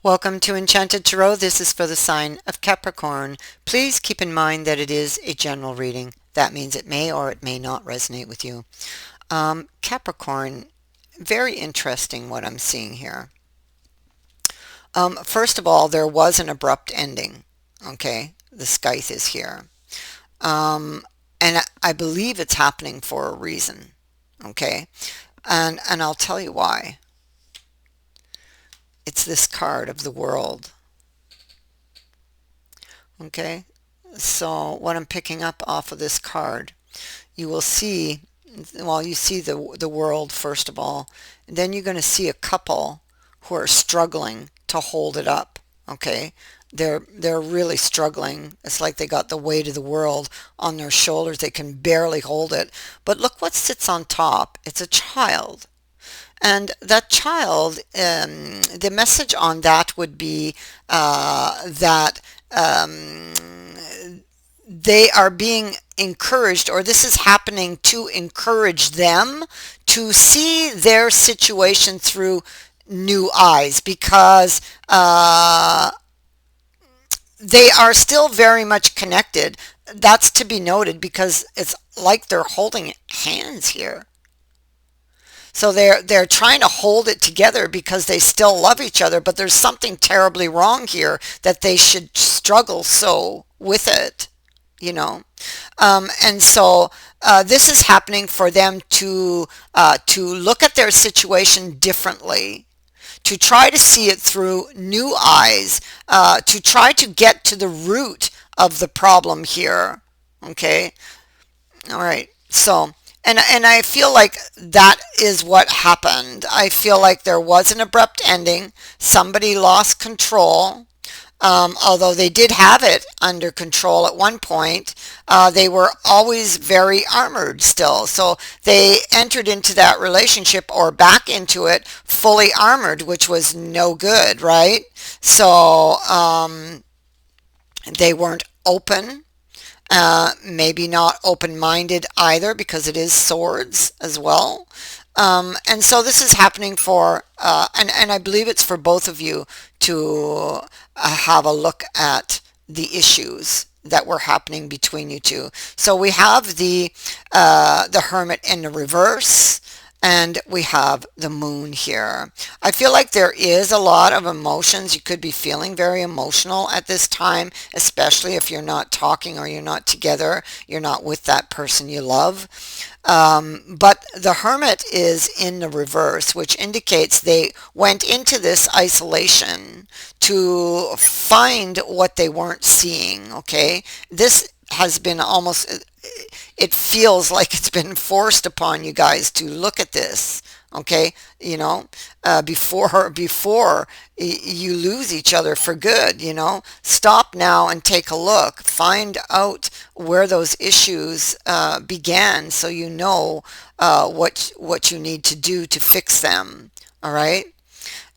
Welcome to Enchanted Tarot. This is for the sign of Capricorn. Please keep in mind that it is a general reading. That means it may or it may not resonate with you. Capricorn, very interesting what I'm seeing here. First of all, there was an abrupt ending. Okay, the scythe is here. And I believe it's happening for a reason. Okay, and I'll tell you why. It's this card of the world. Okay, so what I'm picking up off of this card, you will see, well, you see the world first of all, and then you're going to see a couple who are struggling to hold it up. Okay, they're really struggling. It's like they got the weight of the world on their shoulders. They can barely hold it. But look what sits on top. It's a child. And that child, the message on that would be that they are being encouraged, or this is happening to encourage them to see their situation through new eyes, because they are still very much connected. That's to be noted, because it's like they're holding hands here. So they're trying to hold it together because they still love each other, but there's something terribly wrong here that they should struggle so with it, you know. And so this is happening for them to look at their situation differently, to try to see it through new eyes, to try to get to the root of the problem here. Okay. All right. So. And I feel like that is what happened. I feel like there was an abrupt ending. Somebody lost control. Although they did have it under control at one point, they were always very armored still. So they entered into that relationship or back into it fully armored, which was no good, right? So they weren't open. Maybe not open-minded either, because it is swords as well. And so this is happening for, and I believe it's for both of you to have a look at the issues that were happening between you two. So we have the Hermit in the reverse, and we have the Moon here. I feel like there is a lot of emotions. You could be feeling very emotional at this time, especially if you're not talking or you're not together. You're not with that person you love. But the Hermit is in the reverse, which indicates they went into this isolation to find what they weren't seeing. Okay, this has been almost, it feels like it's been forced upon you guys to look at this. Okay, you know, before you lose each other for good. You know, stop now and take a look. Find out where those issues began, so you know what you need to do to fix them. All right.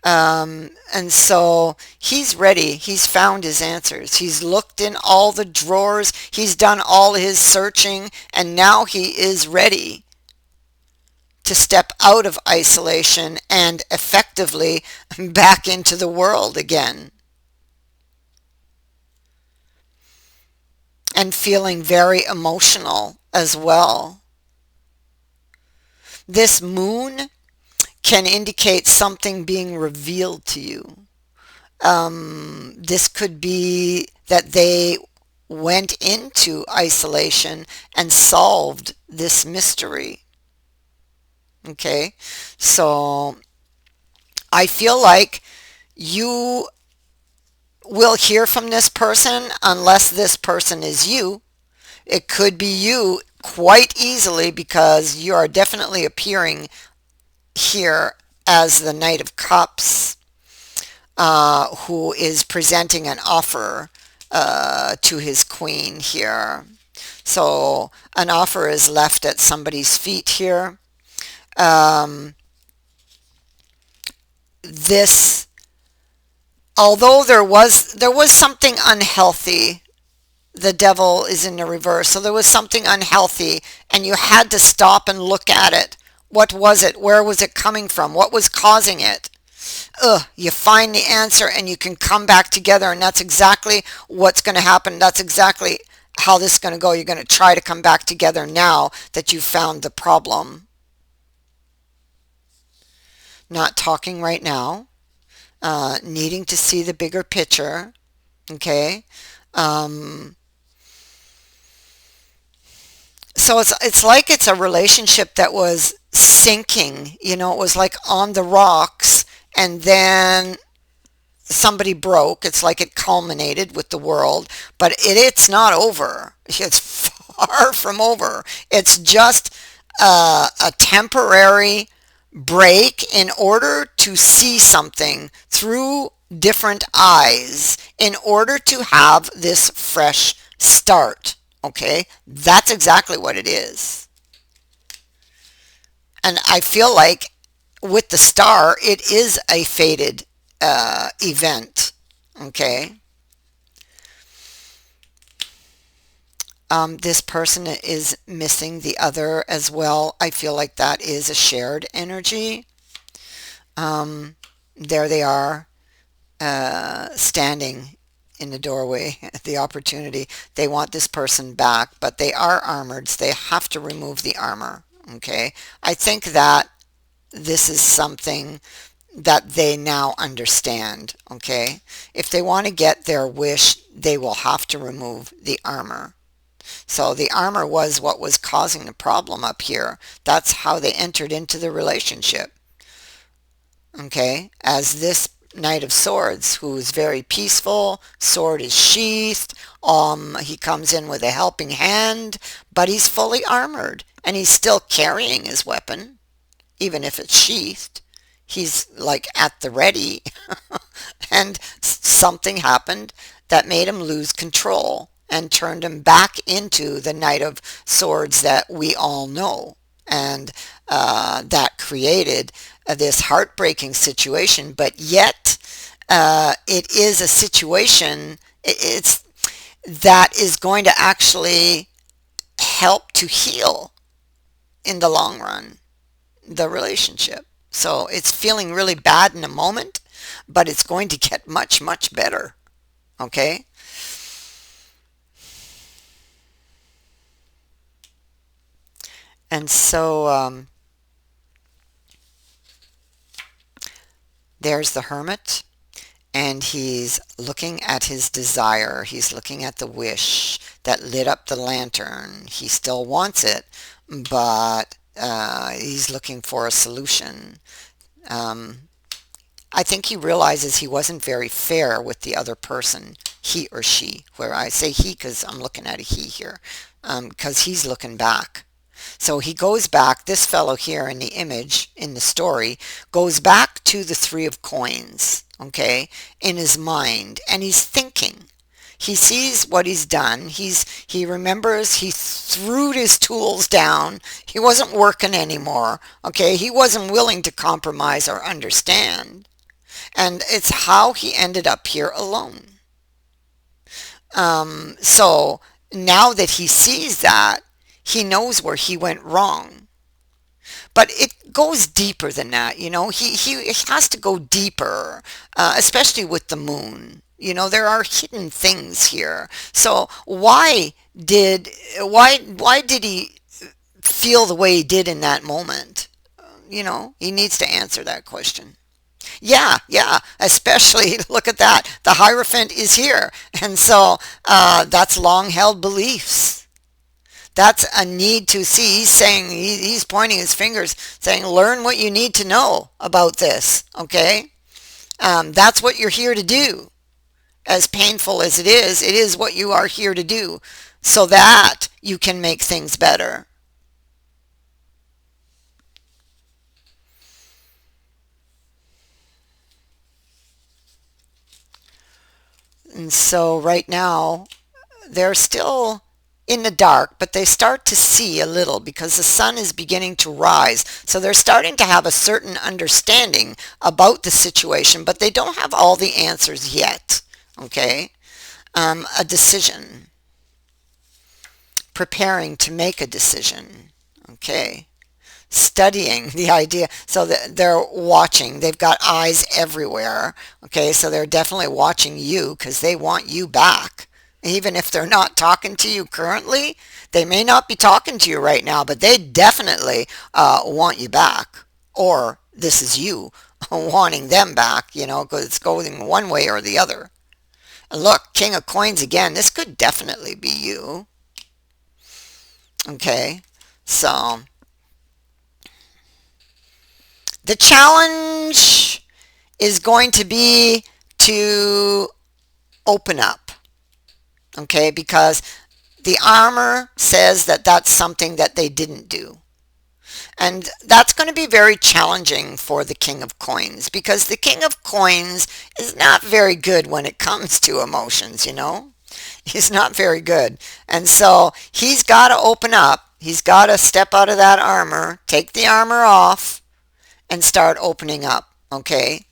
And so he's ready. He's found his answers. He's looked in all the drawers. He's done all his searching, and now he is ready to step out of isolation and effectively back into the world again. And feeling very emotional as well. This Moon can indicate something being revealed to you. This could be that they went into isolation and solved this mystery. Okay, so I feel like you will hear from this person unless this person is you. It could be you quite easily, because you are definitely appearing here as the Knight of Cups, who is presenting an offer to his queen here. So an offer is left at somebody's feet here. This, although there was something unhealthy, the Devil is in the reverse, so there was something unhealthy, and you had to stop and look at it. What was it? Where was it coming from? What was causing it? you find the answer and you can come back together, and that's exactly what's going to happen. That's exactly how this is going to go. You're going to try to come back together now that you've found the problem. Not talking right now, needing to see the bigger picture, okay? Um, so it's like it's a relationship that was sinking, you know, it was like on the rocks, and then somebody broke. It's like it culminated with the world, but it's not over. It's far from over. It's just a temporary break in order to see something through different eyes, in order to have this fresh start. Okay, that's exactly what it is. And I feel like with the star, it is a fated event. Okay. This person is missing the other as well. I feel like that is a shared energy. There they are, standing in the doorway, the opportunity. They want this person back, but they are armored. So they have to remove the armor. Okay. I think that this is something that they now understand. Okay. If they want to get their wish, they will have to remove the armor. So the armor was what was causing the problem up here. That's how they entered into the relationship. Okay, as this Knight of Swords, who is very peaceful, sword is sheathed, he comes in with a helping hand, but he's fully armored, and he's still carrying his weapon, even if it's sheathed. He's like at the ready, and something happened that made him lose control and turned him back into the Knight of Swords that we all know. And that created this heartbreaking situation, but yet it is a situation, it's that is going to actually help to heal in the long run the relationship. So it's feeling really bad in a moment, but it's going to get much, much better. Okay? And so there's the Hermit, and he's looking at his desire. He's looking at the wish that lit up the lantern. He still wants it, but he's looking for a solution. I think he realizes he wasn't very fair with the other person, he or she, where I say he because I'm looking at a he here, because he's looking back. So he goes back, this fellow here in the image, in the story, goes back to the Three of Coins, okay, in his mind, and he's thinking. He sees what he's done. He remembers he threw his tools down. He wasn't working anymore, okay? He wasn't willing to compromise or understand. And it's how he ended up here alone. So now that he sees that, he knows where he went wrong. But it goes deeper than that, you know. He has to go deeper, especially with the moon. You know, there are hidden things here. So why did he feel the way he did in that moment? You know, he needs to answer that question. Yeah, especially look at that. The Hierophant is here. And so that's long held beliefs. That's a need to see. He's saying, he's pointing his fingers, saying, learn what you need to know about this, okay? That's what you're here to do. As painful as it is what you are here to do so that you can make things better. And so right now, they're still in the dark, but they start to see a little because the sun is beginning to rise. So they're starting to have a certain understanding about the situation, but they don't have all the answers yet. Okay? A decision. Preparing to make a decision. Okay? studying the idea. So that they're watching. They've got eyes everywhere. Okay, so they're definitely watching you because they want you back. Even if they're not talking to you currently, they may not be talking to you right now, but they definitely want you back. Or this is you wanting them back, you know, because it's going one way or the other. And look, King of Coins again. This could definitely be you. Okay, so the challenge is going to be to open up. Okay, because the armor says that that's something that they didn't do. And that's going to be very challenging for the King of Coins because the King of Coins is not very good when it comes to emotions, you know? He's not very good. And so he's got to open up. He's got to step out of that armor, take the armor off, and start opening up, okay?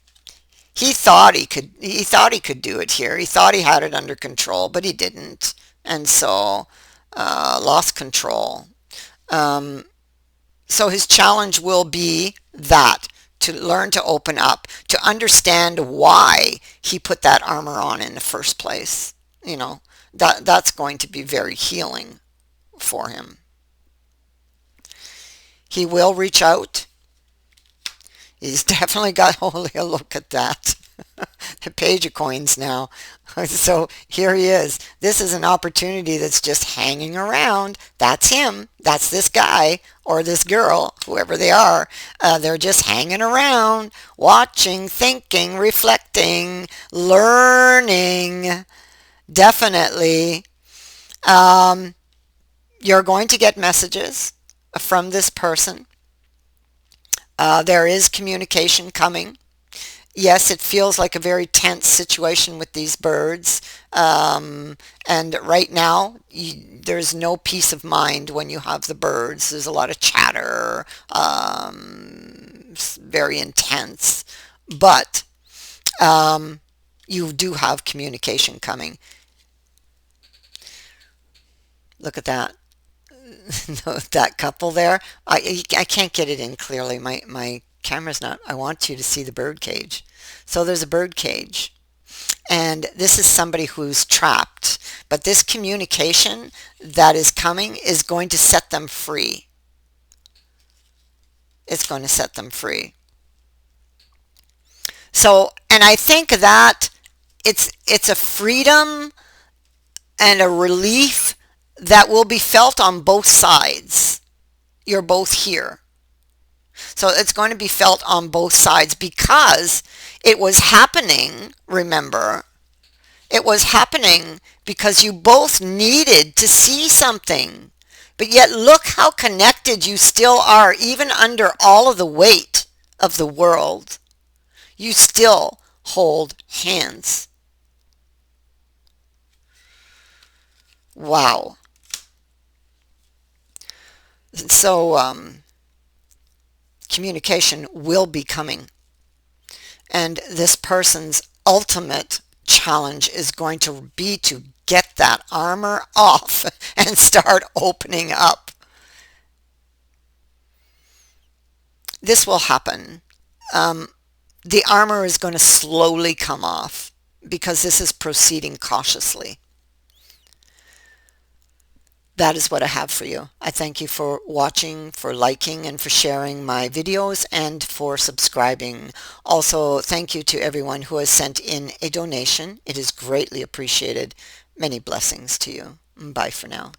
He thought he could do it here. He thought he had it under control, but he didn't. And so lost control. So his challenge will be that, to learn to open up, to understand why he put that armor on in the first place. You know, that's going to be very healing for him. He will reach out. He's definitely got, holy, look at that. The Page of Coins now. So here he is. This is an opportunity that's just hanging around. That's him. That's this guy or this girl, whoever they are. They're just hanging around, watching, thinking, reflecting, learning. Definitely. You're going to get messages from this person. There is communication coming. Yes, it feels like a very tense situation with these birds. And right now, there's no peace of mind when you have the birds. There's a lot of chatter, very intense. But you do have communication coming. Look at that. That couple there. I can't get it in clearly. My camera's not. I want you to see the bird cage. So there's a bird cage. And this is somebody who's trapped. But this communication that is coming is going to set them free. It's going to set them free. So, and I think that it's a freedom and a relief that will be felt on both sides. You're both here. So it's going to be felt on both sides because it was happening, remember, it was happening because you both needed to see something. But yet look how connected you still are, even under all of the weight of the world. You still hold hands. Wow. So communication will be coming. And this person's ultimate challenge is going to be to get that armor off and start opening up. This will happen. The armor is going to slowly come off because this is proceeding cautiously. That is what I have for you. I thank you for watching, for liking, and for sharing my videos, and for subscribing. Also, thank you to everyone who has sent in a donation. It is greatly appreciated. Many blessings to you. Bye for now.